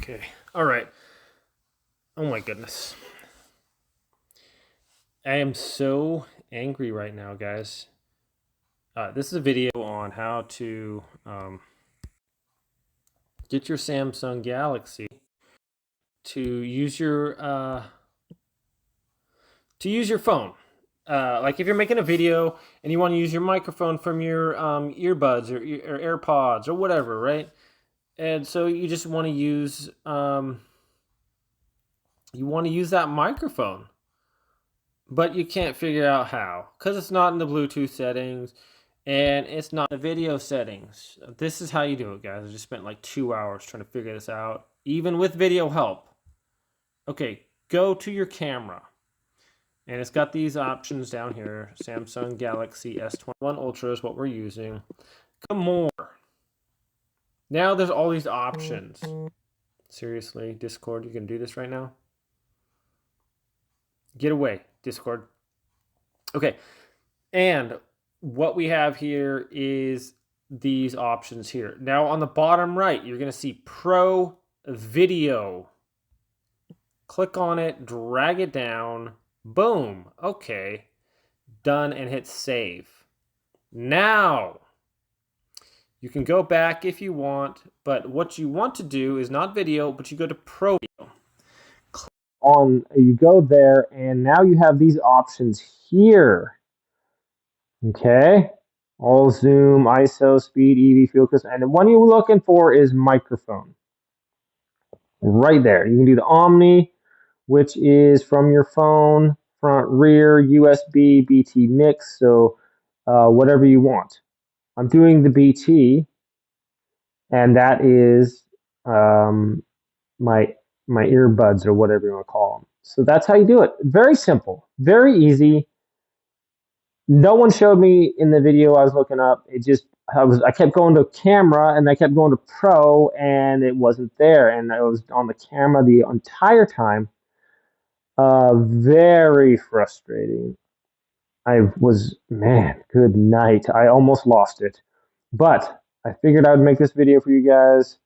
Okay. All right. Oh my goodness. I am so angry right now, guys. This is a video on how to get your Samsung Galaxy to use your phone. Like if you're making a video and you want to use your microphone from your earbuds or AirPods or whatever, right? And so you just want to use that microphone, but you can't figure out how because it's not in the Bluetooth settings and it's not in the video settings. This is how you do it, guys. I just spent like 2 hours trying to figure this out, even with video help. Okay, go to your camera. And it's got these options down here. Samsung Galaxy S21 Ultra is what we're using. Come more. Now there's all these options. Seriously, Discord, you can do this right now? Get away, Discord. Okay, and what we have here is these options here. Now on the bottom right, you're going to see Pro Video. Click on it, drag it down. Boom. Okay. Done, and hit save. Now, you can go back if you want, but what you want to do is not video, but you go to Pro Video. You go there, and now you have these options here. Okay. All zoom, ISO, speed, EV, focus, and the one you're looking for is microphone. Right there. You can do the Omni, which is from your phone, front, rear, USB, BT mix, so whatever you want. I'm doing the BT, and that is my earbuds or whatever you want to call them. So that's how you do it. Very simple, very easy. No one showed me in the video I was looking up. I kept going to camera and I kept going to Pro and it wasn't there, and I was on the camera the entire time. Very frustrating. Good night. I almost lost it. But I figured I would make this video for you guys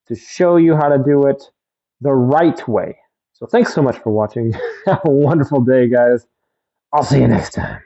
to show you how to do it the right way. So thanks so much for watching. Have a wonderful day, guys. I'll see you next time.